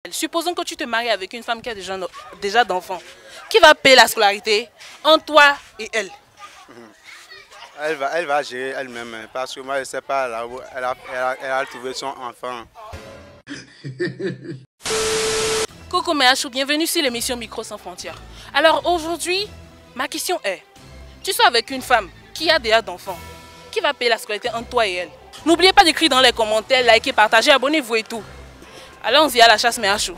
Supposons que tu te maries avec une femme qui a déjà d'enfants. Qui va payer la scolarité entre toi et elle? Elle va gérer elle-même parce que moi je ne sais pas là où elle a trouvé son enfant. Coucou Méachou, bienvenue sur l'émission Micro sans frontières. Alors aujourd'hui, ma question est, tu sois avec une femme qui a déjà d'enfants, qui va payer la scolarité entre toi et elle? N'oubliez pas d'écrire dans les commentaires, liker, partager, abonnez-vous et tout. Allons-y à la chasse Méachou.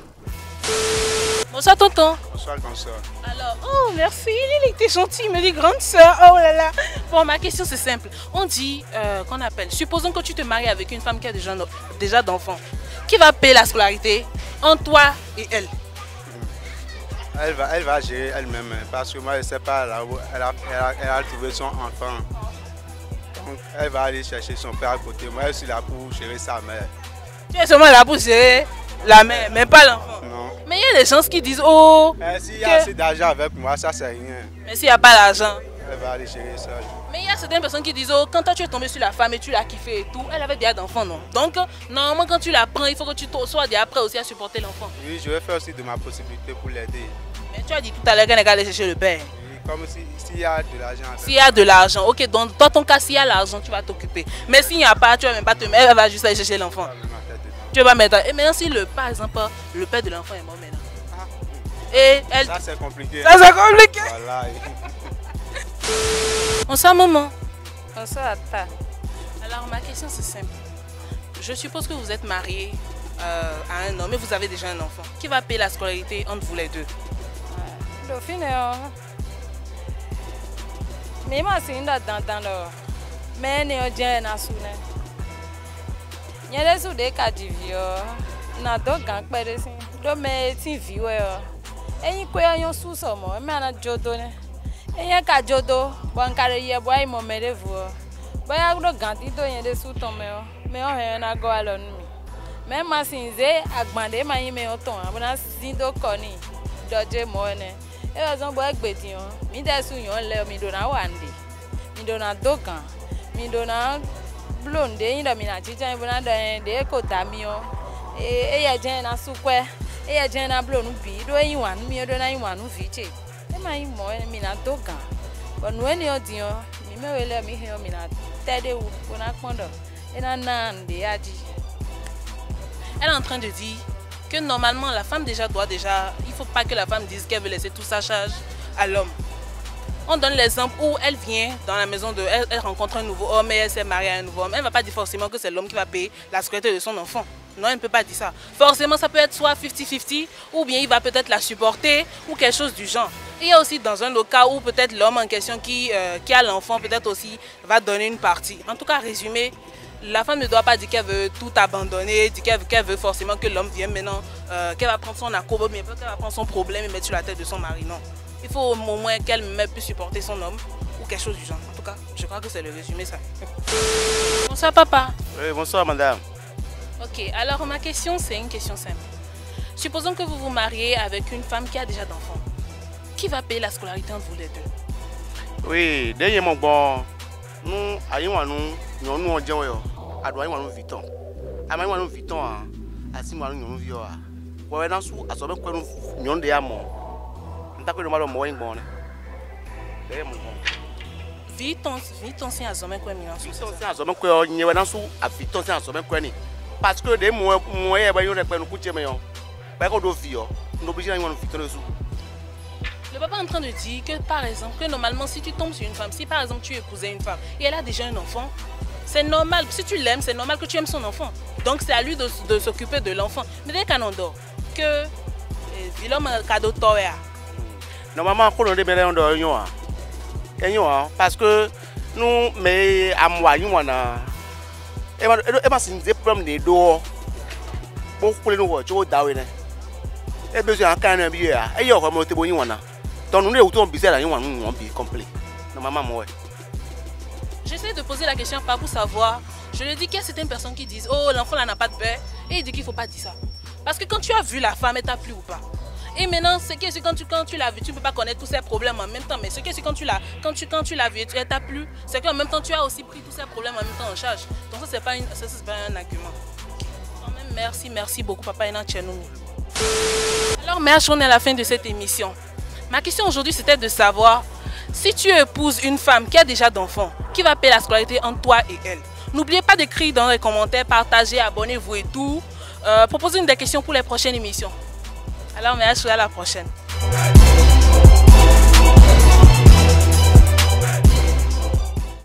Bonsoir tonton. Bonsoir grande soeur. Alors, oh merci, il était gentil, il me dit grande soeur, oh là là. Bon, ma question c'est simple. On dit, qu'on appelle, supposons que tu te maries avec une femme qui a déjà d'enfants. Qui va payer la scolarité entre toi et elle? Elle va gérer elle-même parce que moi je ne sais pas là où elle a trouvé son enfant. Donc elle va aller chercher son père à côté. Moi je suis là pour gérer sa mère. Tu es seulement là pour gérer la mère, mais pas l'enfant. Non. Mais il y a des gens qui disent, oh... S'il y a assez d'argent avec moi, ça c'est rien. Mais s'il n'y a pas d'argent? Elle va aller gérer seule. Mais il y a certaines personnes qui disent, oh, quand toi tu es tombé sur la femme et tu l'as kiffé et tout, elle avait déjà d'enfants, non? Donc, normalement, quand tu la prends, il faut que tu sois déjà prêt aussi à supporter l'enfant. Oui, je vais faire aussi de ma possibilité pour l'aider. Mais tu as dit tout à l'heure qu'elle n'est qu'à aller chercher le père. Oui, comme s'il y a de l'argent. S'il y a de l'argent, ok, donc dans ton cas, s'il y a l'argent, tu vas t'occuper. Mais s'il n'y a pas, tu vas même pas te mettre, elle va juste aller chercher l'enfant. Tu vas mettre. Et maintenant, si par exemple, le père de l'enfant est mort maintenant. Et elle... Ça c'est compliqué. Ça c'est compliqué. Voilà. Bonsoir maman. Bonsoir ta. Alors ma question c'est simple. Je suppose que vous êtes marié à un homme et vous avez déjà un enfant. Qui va payer la scolarité entre vous les deux? Dauphine, mais moi c'est une date dans le. Mais ne oje na sune. Nyere su de ka divio. Na do gang pere sin. Do me tin viwe o. Eyin kwe ayon su so mo. Me ana jodo ne. Eyin ka jodo. Bon kare ye boy mo mere vu. Boya do gang ti do yen de su ton me o. Me o he na go alon mi. Me ma sinze agbande ma yin me o ton. Abona sin do ko ni. Doje mo ne. E wa zon bo egbeti o. Mi de su yon le mi do na wande. Mi do na dogan. Mi do na blonde yin do mi na chicha ibona de ko ta mi o. E ya jen na sukwe. E ya jen na blonu bi do yin wan mi do na yin wan viche. E ma yin mo mi na dogan. But no any odion mi me wele mi he mi na tede wu ko na pondo. E na nde aji. Elle est en train de dire que normalement la femme il ne faut pas que la femme dise qu'elle veut laisser toute sa charge à l'homme. On donne l'exemple où elle vient dans la maison elle rencontre un nouveau homme et elle s'est mariée à un nouveau homme. Elle ne va pas dire forcément que c'est l'homme qui va payer la scolarité de son enfant. Non, elle ne peut pas dire ça. Forcément, ça peut être soit 50-50 ou bien il va peut-être la supporter ou quelque chose du genre. Il y a aussi dans un autre cas où peut-être l'homme en question qui a l'enfant peut-être aussi va donner une partie. En tout cas, résumé, la femme ne doit pas dire qu'elle veut tout abandonner, dire qu'elle veut forcément que l'homme vienne maintenant, qu'elle va prendre son accobo, mais peut-être qu'elle va prendre son problème et mettre sur la tête de son mari. Non. Il faut au moins qu'elle puisse supporter son homme ou quelque chose du genre. En tout cas, je crois que c'est le résumé ça. Bonsoir papa. Oui, bonsoir madame. Ok, alors ma question c'est une question simple. Supposons que vous vous mariez avec une femme qui a déjà d'enfants. Qui va payer la scolarité entre vous les deux? Oui, d'ailleurs mon bon, nous ayons nous on yo. Adwa nous viton. Ama nous viton asi nous nous vio a. Wa na su asobe kwa nous de amo. Nta ko malo mo yin bon. D'ailleurs mon bon. Viton si azome kwa mi ansu. Viton si azome kwa nyewe na su a viton si azome kwa ni. Parce que des mois ba yo repenu kuche me yo. Ba ko do vio. Nous obligé nous viton dessus. Le papa est en train de dire que par exemple, que normalement si tu tombes sur une femme, si par exemple tu épousais une femme et elle a déjà un enfant, c'est normal, si tu l'aimes, c'est normal que tu aimes son enfant. Donc c'est à lui de s'occuper de l'enfant. Mais dès qu'on dort, que l'homme a cadeau toya. Normalement, on est bien dans le parce que nous, mais à moi, nous, on a. Et ma c'est des problèmes de dos. Beaucoup de nous, tu vois, d'ailleurs. Et besoin de un billet. Et il y a vraiment des bonnes. Donc nous, nous, on bizarre, on est complet. Normalement, moi. J'essaie de poser la question pas pour savoir. Je lui dis qu'il y a certaines personnes qui disent oh l'enfant n'a pas de père et il dit qu'il ne faut pas dire ça. Parce que quand tu as vu la femme, elle t'a plu ou pas. Et maintenant, c'est que quand tu l'as vu, tu ne peux pas connaître tous ces problèmes en même temps. Mais ce que c'est quand tu l'as vu et elle t'a plu, c'est qu'en même temps tu as aussi pris tous ces problèmes en même temps en charge. Donc ça c'est pas un argument. Okay. Quand même, merci beaucoup papa et Natchenoumi. Alors, Mère, on est à la fin de cette émission. Ma question aujourd'hui, c'était de savoir si tu épouses une femme qui a déjà d'enfants, qui va payer la scolarité entre toi et elle. N'oubliez pas d'écrire dans les commentaires, partagez, abonnez-vous et tout. Proposez des questions pour les prochaines émissions. Alors, Mère, à la prochaine.